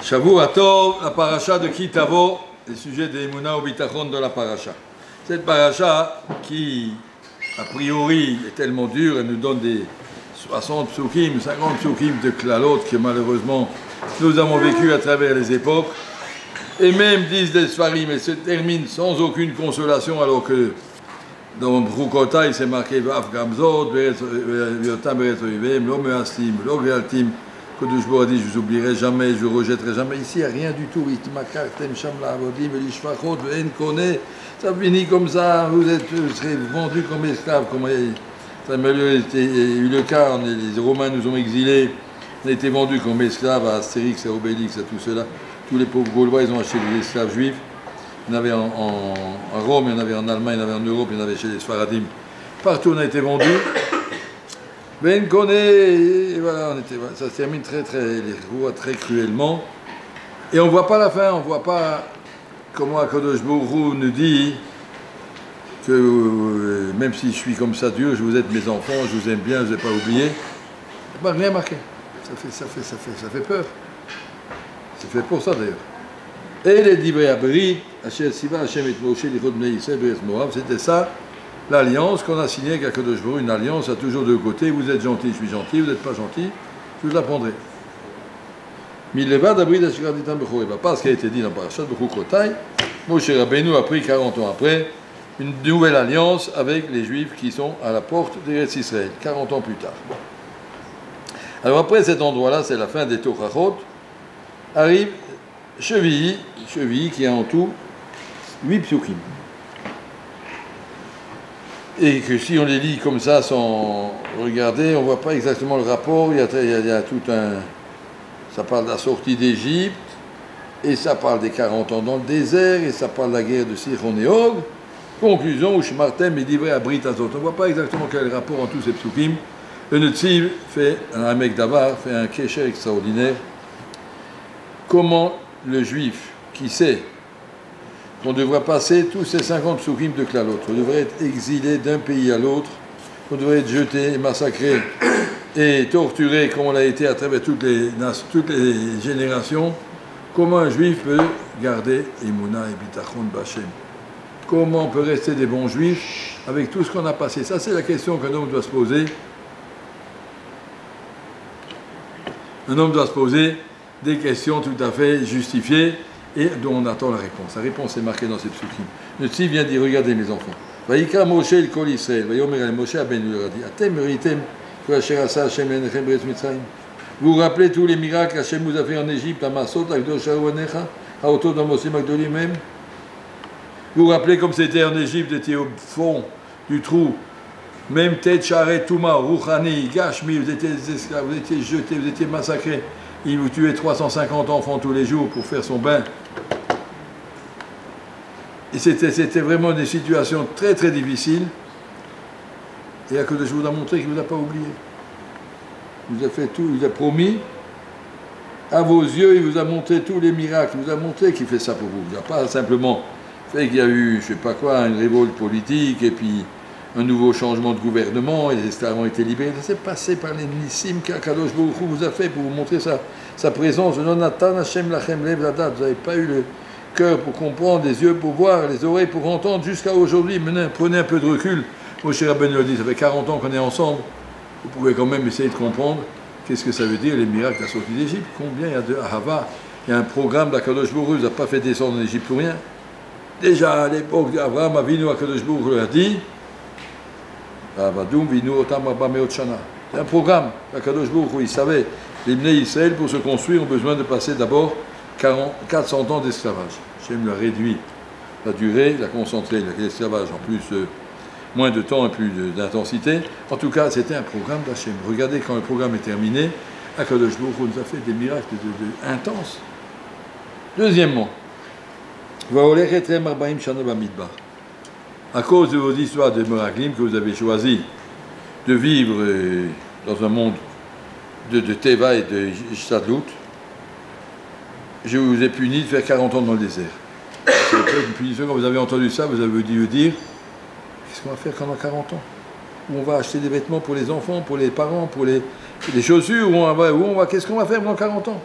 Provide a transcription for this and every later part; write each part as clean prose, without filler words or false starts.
Shavua Tov, la paracha de Kitavo, le sujet des Emunah ou Bitachon de la paracha. Cette paracha qui, a priori, est tellement dure, elle nous donne des 60 psukim, 50 psukim de Klalot que malheureusement nous avons vécu à travers les époques. Et même, disent des Sfarim, elle se termine sans aucune consolation alors que dans Brukota, il s'est marqué Vav Gamzot, Viotam Beret Oivem, Lo Meastim, Lo Gealtim. Kodesh Baruch Hu a dit, je ne vous oublierai jamais, je ne vous rejetterai jamais. Ici, il n'y a rien du tout. Ça finit comme ça, vous serez vendus comme esclaves. Comme ça a eu le cas, les Romains nous ont exilés, on a été vendus comme esclaves à Astérix et Obélix et tout cela. Tous les pauvres Gaulois, ils ont acheté des esclaves juifs. Il y en avait en Rome, il y en avait en Allemagne, il y en avait en Europe, il y en avait chez les Sfaradim. Partout, on a été vendus. Ben connaît, voilà, ça se termine très cruellement. Et on ne voit pas la fin, on ne voit pas comment Akadosh Baruch Hu nous dit que même si je suis comme ça, Dieu, je vous êtes mes enfants, je vous aime bien, je ne vous ai pas oublié. Ben, rien marqué. Ça fait peur. C'est fait pour ça d'ailleurs. Et les livrets à Beri, c'était ça. L'alliance qu'on a signée avec Akadosh Baruch Hu, une alliance à toujours deux côtés. Vous êtes gentil, je suis gentil. Vous n'êtes pas gentil, je vous l'apprendrai. Pas ce qui a été dit dans Parashat Bechukotai, Moshe Rabbeinu a pris 40 ans après une nouvelle alliance avec les Juifs qui sont à la porte d'Eretz Israël, 40 ans plus tard. Alors après cet endroit-là, c'est la fin des Tochachot, arrive Chevilly qui a en tout 8 psukim. Et que si on les lit comme ça sans regarder, on ne voit pas exactement le rapport. Il y a tout un... Ça parle de la sortie d'Égypte, et ça parle des 40 ans dans le désert, et ça parle de la guerre de Sichon et Og. Conclusion, Ushmartem et Divrei Abrit Azot. On ne voit pas exactement quel est le rapport entre tous ces psukim. Le Netziv fait, un mec d'Avar, fait un kécher extraordinaire. Comment le juif qui sait qu'on devrait passer tous ces 50 psukim de Klalot, on devrait être exilé d'un pays à l'autre, on devrait être jeté, massacré et torturé comme on l'a été à travers toutes les générations. Comment un juif peut garder Emunah et Bitachon B'Hashem? Comment on peut rester des bons juifs avec tout ce qu'on a passé? Ça, c'est la question qu'un homme doit se poser. Un homme doit se poser des questions tout à fait justifiées et dont on attend la réponse. La réponse est marquée dans ces psukim. Le Tzi vient dire, regardez mes enfants. Vaïka Moshe el Kol Israël, Vayomer el Moshe Abenu leur a dit, Atem meritem que Asher asa Hashem lenechem beretz Mitzrayim. Vous vous rappelez tous les miracles qu'Hachem vous a fait en Égypte, à Massot, Akdosha Uanecha, à Oto Damosim Agdolim même. Vous vous rappelez comme c'était en Égypte, vous étiez au fond du trou. Même Tet Sharet Touma, Rouhani, Gashmi, vous étiez des esclaves, vous étiez jetés, vous étiez massacrés. Il vous tuait 350 enfants tous les jours pour faire son bain. Et c'était vraiment des situations très difficiles. Et Akadosh vous a montré qu'il ne vous a pas oublié. Il vous a fait tout, il vous a promis. À vos yeux, il vous a montré tous les miracles. Il vous a montré qu'il fait ça pour vous. Il n'a pas simplement fait qu'il y a eu, je ne sais pas quoi, une révolte politique et puis un nouveau changement de gouvernement et les esclaves ont été libérés. Ça s'est passé par les nissim qu'Akadosh Baruch Hu vous a fait pour vous montrer sa présence. Vous n'avez pas eu le cœur pour comprendre, les yeux pour voir, les oreilles pour entendre jusqu'à aujourd'hui. Maintenant, prenez un peu de recul. Moshe Rabbeinu le dit, ça fait 40 ans qu'on est ensemble. Vous pouvez quand même essayer de comprendre qu'est-ce que ça veut dire les miracles de la sortie d'Égypte. Combien il y a de Ahava? Il y a un programme d'Akadosh Baruch Hu, il n'a pas fait descendre en Égypte pour rien. Déjà à l'époque d'Abraham Avinu, Akadosh Baruch Hu a dit, c'est un programme. Akadosh Baruch Hu, il savait, les Bnei Israël, pour se construire, ont besoin de passer d'abord 400 ans d'esclavage. Hachem l'a réduit la durée, l'a concentré, l'esclavage en plus, moins de temps et plus d'intensité. En tout cas, c'était un programme d'Hachem. Regardez, quand le programme est terminé, Akadosh Baruch Hu nous a fait des miracles intenses. Deuxièmement, à cause de vos histoires de Meraglim que vous avez choisi de vivre dans un monde de Teva et de Shtadlut, je vous ai puni de faire 40 ans dans le désert. C'est une punition. Quand vous avez entendu ça, vous avez dû dire, qu'est-ce qu'on va faire pendant 40 ans? Où on va acheter des vêtements pour les enfants, pour les parents, pour les chaussures, qu'est-ce qu'on va faire pendant 40 ans?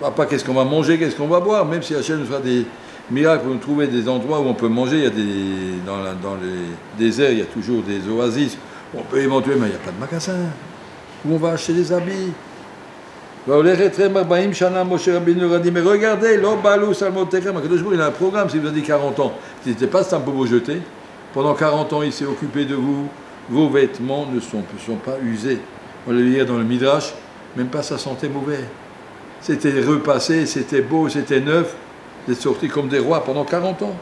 Pas qu'est-ce qu'on va manger, qu'est-ce qu'on va boire, même si Hachem nous fera des miracles pour nous trouver des endroits où on peut manger. Il y a dans les déserts, il y a toujours des oasis. On peut éventuellement, il n'y a pas de magasin. Où on va acheter des habits. Mais regardez, il a un programme, si vous avez dit 40 ans. Si ce n'était pas ça pour vous jeter, pendant 40 ans, il s'est occupé de vous. Vos vêtements ne sont pas usés. On le lire dans le Midrash, même pas ça sentait mauvais. C'était repassé, c'était beau, c'était neuf. Vous êtes sortis comme des rois pendant 40 ans.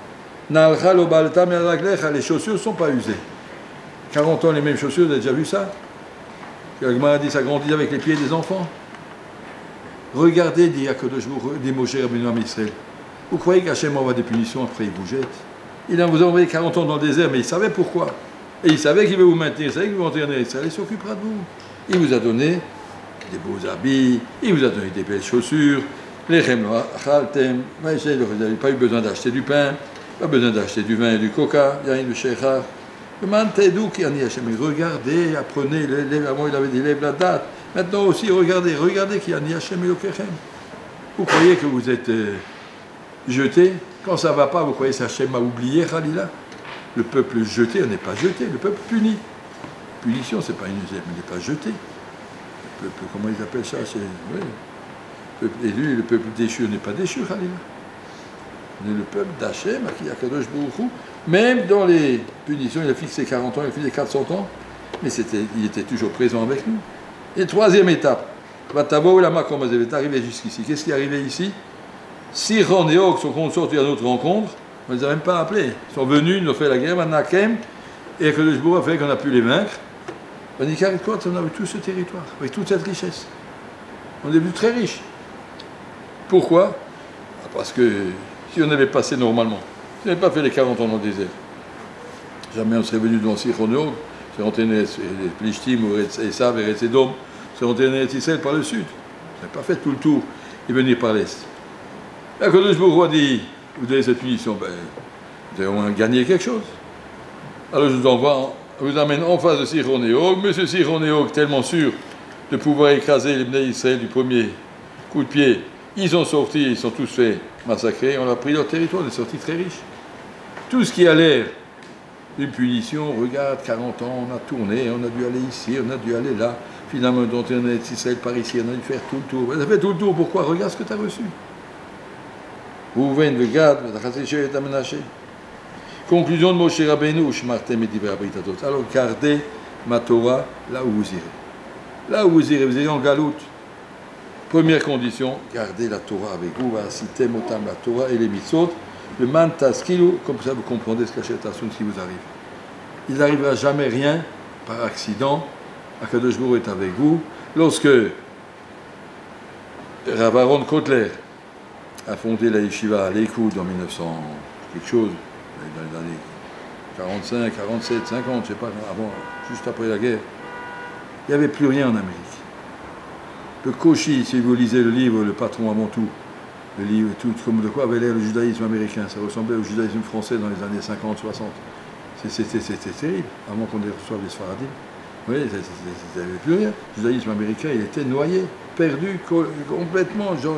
Les chaussures ne sont pas usées. 40 ans, les mêmes chaussures, vous avez déjà vu ça? L'Agma dit ça grandit avec les pieds des enfants. Regardez, dit Moshe Rabbeinu à Israël. Vous croyez qu'Hachem envoie des punitions, après il vous jette? Il vous a envoyé 40 ans dans le désert, mais il savait pourquoi. Et il savait qu'il veut vous maintenir, il savait qu'il veut vous maintenir en Israël, il s'occupera de vous. Il vous a donné des beaux habits, il vous a donné des belles chaussures, les remlois, chaltem, vous n'avez pas eu besoin d'acheter du pain, pas besoin d'acheter du vin et du coca, il y a une shechar. Regardez, apprenez, avant il avait des lèvres la date. Maintenant aussi, regardez qu'il y a ni Hachem et Lokechem. Vous croyez que vous êtes jeté? Quand ça ne va pas, vous croyez que Hachem a oublié, Khalila? Le peuple jeté, on n'est pas jeté, le peuple puni. Punition, c'est pas une usine, mais il n'est pas jeté. Le peuple, comment ils appellent ça? Oui. Le peuple élu, le peuple déchu, on n'est pas déchu, Khalila. On est le peuple d'Hachem, qui a Kadosh Baruch Hu. Même dans les punitions, il a fixé 40 ans, il a fixé 400 ans, mais il était toujours présent avec nous. Et troisième étape, Vatavo Lama Komazev est arrivé jusqu'ici. Qu'est-ce qui est arrivé ici? Siron et Og sont sortis à notre rencontre, on ne les a même pas appelés. Ils sont venus, ils nous ont fait la guerre, Manakem, et que le Jbour a fait qu'on a pu les vaincre. On dit, quoi, on a eu tout ce territoire, avec toute cette richesse. On est devenu très riches. Pourquoi? Parce que si on avait passé normalement, si on n'avait pas fait les 40 ans dans le désert, jamais on serait venu dans Siron et Og. C'est rentré les Plishtim, Esav et Etzedom, c'est rentré dans Israël par le sud. Vous n'avez pas fait tout le tour et venir par l'est. La Kadosh Baruch Hu a dit, vous avez cette punition, ben, vous avez au moins gagné quelque chose. Alors je vous amène en face de Siron et Og. Monsieur Siron et Og, tellement sûr de pouvoir écraser les Bnei Israël du premier coup de pied, ils ont sorti, ils sont tous fait massacrer, on a pris leur territoire, on est sortis très riches. Tout ce qui a l'air une punition, regarde, 40 ans, on a tourné, on a dû aller ici, on a dû aller là, finalement, on est Israël par ici, on a dû faire tout le tour. On a fait tout le tour, pourquoi? Regarde ce que tu as reçu. Conclusion de Moshe Rabbeinu, alors gardez ma Torah là où vous irez. Là où vous irez en galoute. Première condition, gardez la Torah avec vous, citem otam la Torah et les mitzvot. Le man taskilu, comme ça vous comprendrez ce qu'Hachem Tassoun qui vous arrive. Il n'arrivera jamais rien par accident. Akadosh Baruch Hu est avec vous. Lorsque Rav Aaron Kotler a fondé la yeshiva à Lakewood en 1900, quelque chose, dans les années 45, 47, 50, je ne sais pas, avant, juste après la guerre, il n'y avait plus rien en Amérique. Le Koshi, si vous lisez le livre Le patron avant tout, le livre, tout comme de quoi avait l'air le judaïsme américain. Ça ressemblait au judaïsme français dans les années 50, 60. C'était terrible, avant qu'on reçoive les Sfaradim. Oui, il n'y avait plus rien. Le judaïsme américain, il était noyé, perdu complètement. Genre,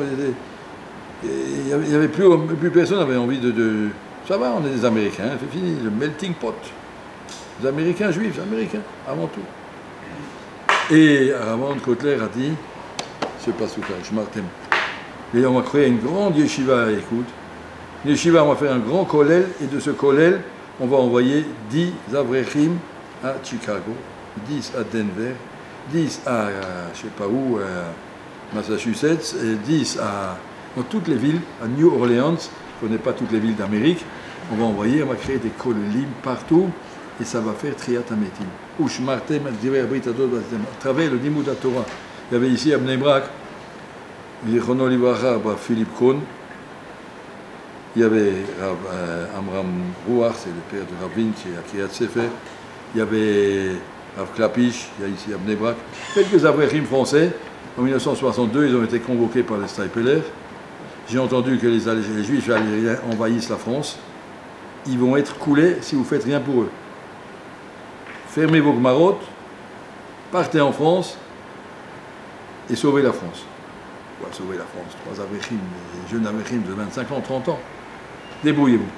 il n'y avait plus personne n'avait envie de... Ça va, on est des Américains, c'est fini, le melting pot. Les Américains juifs, Américains, avant tout. Et Aaron Kotler a dit, c'est pas sous je m'arrête. Et on va créer une grande yeshiva à Écoute. Une yeshiva, on va faire un grand kollel, et de ce kollel, on va envoyer 10 avrechim à Chicago, 10 à Denver, 10 à, je ne sais pas où, à Massachusetts, et 10 dans toutes les villes, à New Orleans. Je ne connais pas toutes les villes d'Amérique. On va créer des kollelim partout, et ça va faire Triat Ametim. Ushmartem, à travers le Limud Torah. Il y avait ici à Bnei Brak, Philippe Kohn, il y avait Amram Rouach, c'est le père de Rabin qui est à Kiryat Sefer, il y avait Rav Klapish, il y a ici à Bnei Brak, quelques avrechim français. En 1962, ils ont été convoqués par les Staipeler. J'ai entendu que les Juifs algériens envahissent la France. Ils vont être coulés si vous ne faites rien pour eux. Fermez vos gmarottes, partez en France et sauvez la France. On va sauver la France. 3 Avrichim, des jeunes Avrichim de 25 ans, 30 ans. Débrouillez-vous.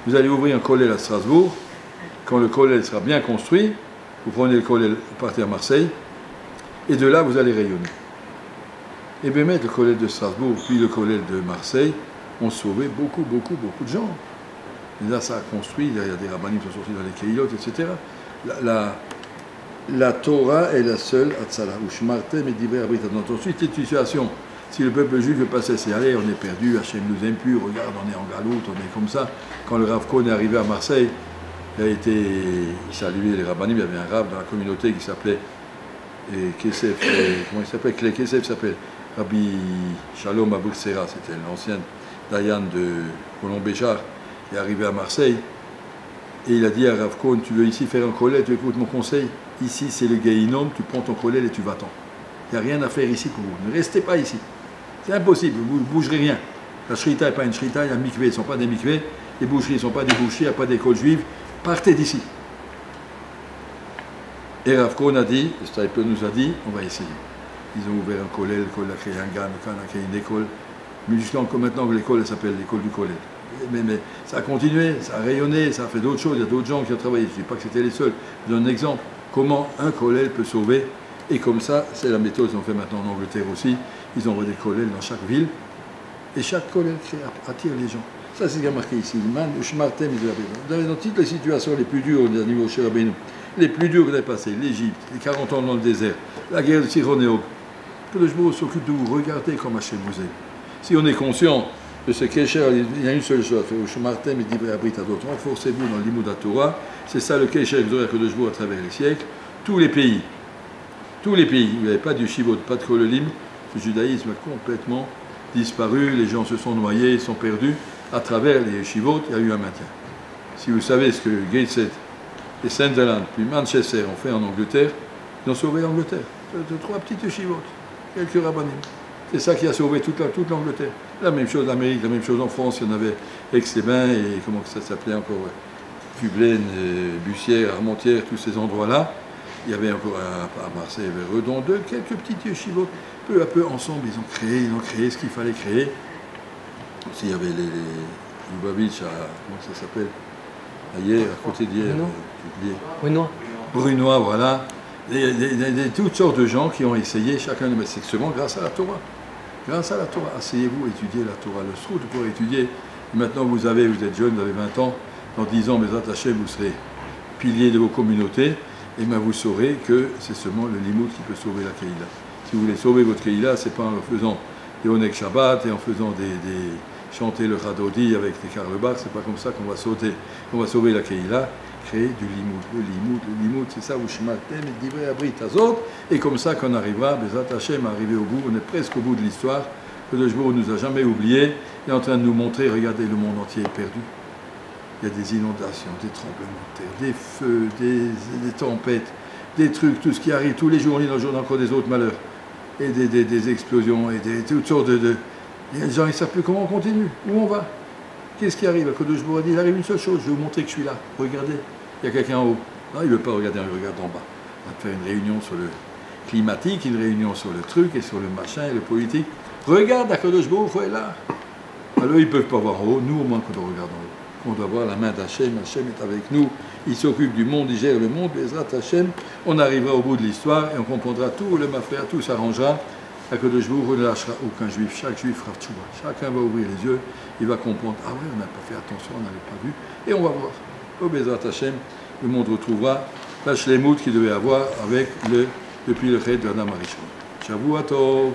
Vous allez ouvrir un kollel à Strasbourg. Quand le kollel sera bien construit, vous prenez le kollel, vous partez à Marseille, et de là, vous allez rayonner. Et bien, le kollel de Strasbourg, puis le kollel de Marseille, ont sauvé beaucoup de gens. Et là, ça a construit, il y a des rabbanim qui sont sortis dans les keilot, etc. La Torah est la seule Hatzala. Ushmartem et divrei abrit. Ensuite, cette situation, si le peuple juif veut pas cesser, allez, on est perdu, Hachem nous aime plus, regarde, on est en galoute, on est comme ça. Quand le Rav Cohn est arrivé à Marseille, il saluait les rabbanim, il y avait un rab dans la communauté qui s'appelait Kesef, comment il s'appelle? Kesef s'appelle Rabbi Shalom Abouksera, c'était l'ancien Dayan de Colomb-Béchard, qui est arrivé à Marseille. Et il a dit à Rav Cohn, tu veux ici faire un kollel, tu écoutes mon conseil, ici c'est le Gehinom, tu prends ton kollel et tu vas-t'en. Il n'y a rien à faire ici pour vous, ne restez pas ici. C'est impossible, vous ne bougerez rien. La shrita n'est pas une shrita, il y a mikvé, ils ne sont pas des mikvés, les boucheries ne sont pas des boucheries, il n'y a pas d'école juive, partez d'ici. Et Rav Cohn a dit, le Stipler nous a dit, on va essayer. Ils ont ouvert un kollel, l'école a créé un gan, le gan a créé une école, mais jusqu'à maintenant l'école s'appelle l'école du kollel. Mais ça a continué, ça a rayonné, ça a fait d'autres choses, il y a d'autres gens qui ont travaillé, je ne dis pas que c'était les seuls. Je donne un exemple, comment un kollel peut sauver, et comme ça, c'est la méthode qu'ils ont fait maintenant en Angleterre aussi, ils ont des kollels dans chaque ville, et chaque kollel attire les gens. Ça, c'est ce qui a marqué ici. Dans toutes les situations les plus dures au niveau chez Rabbeinu, les plus dures que vous avez passées, l'Égypte, les 40 ans dans le désert, la guerre de Siron et Og, que le Jbo s'occupe de vous, regardez comme Hachem vous aime. Si on est conscient de ce kécher, il y a une seule chose à faire, Ushmartem et divrei abrit à d'autres, renforcez-vous dans l'imoud Torah, c'est ça le kécher que le Jbo à travers les siècles, tous les pays, où il n'y avait pas de yeshivot, pas de kolelim, le judaïsme a complètement disparu, les gens se sont noyés, sont perdus, à travers les yeshivot, il y a eu un maintien. Si vous savez ce que Gateshead et Sunderland, puis Manchester ont fait en Angleterre, ils ont sauvé l'Angleterre. 3 petites yeshivot, quelques rabbanim. C'est ça qui a sauvé toute l'Angleterre. La même chose en Amérique, la même chose en France, il y en avait Aix-les-Bains et comment ça s'appelait encore, Fublaine, Bussière, Armentières, tous ces endroits-là. Il y avait encore à Marseille, vers Redon, quelques petites yeshivot. Peu à peu, ensemble, ils ont créé ce qu'il fallait créer. Aussi, il y avait les Lubavitch, comment ça s'appelle? Hier, à côté d'hier. Brunois, voilà. Toutes sortes de gens qui ont essayé, chacun de mes sections, grâce à la Torah. Grâce à la Torah. Asseyez-vous, étudiez la Torah. Le Srout pour étudier. Et maintenant, vous êtes jeune, vous avez 20 ans. Dans 10 ans, Bezrat Hashem, vous serez pilier de vos communautés. Et bien, vous saurez que c'est seulement le limoud qui peut sauver la Keïla. Si vous voulez sauver votre Keïla, c'est pas en faisant des Onek Shabbat et en faisant chanter le Radodi avec des Karl Bach, c'est pas comme ça qu'on va sauver la Keïla. Créer du limoud. Le limoud, c'est ça, Ushmartem et divrei abrit azot. Et comme ça qu'on arrivera, Bezrat Hashem, à arriver au bout, on est presque au bout de l'histoire, que le Jbo ne nous a jamais oubliés, il est en train de nous montrer, regardez, le monde entier est perdu. Il y a des inondations, des tremblements de terre, des feux, des tempêtes, des trucs, tout ce qui arrive tous les jours, on lit dans le journal encore des autres malheurs. Et des explosions, et toutes sortes de... Les gens, ils ne savent plus comment on continue, où on va. Qu'est-ce qui arrive? À Kodesh Bouradi, il arrive une seule chose, je vais vous montrer que je suis là. Regardez, il y a quelqu'un en haut. Non, il ne veut pas regarder, il regarde en bas. On va faire une réunion sur le climatique, une réunion sur le truc, et sur le machin, et le politique. Regarde, à Kodesh Bouradi, est là. Alors, ils ne peuvent pas voir en haut, nous au moins, quand on regarde en haut. On doit voir la main d'Hachem, Hachem est avec nous, il s'occupe du monde, il gère le monde, Bezrat Hachem, on arrivera au bout de l'histoire et on comprendra tout, le mafréa, tout s'arrangera. Akadosh Baruch Hu ne lâchera aucun juif, chaque juif fera tchouva, chacun va ouvrir les yeux, il va comprendre, ah oui, on n'a pas fait attention, on n'avait pas vu, et on va voir. Au Bezrat Hachem, le monde retrouvera la shlemout qu'il devait avoir avec depuis le Chet de Adam Arishon. Shavua Tov.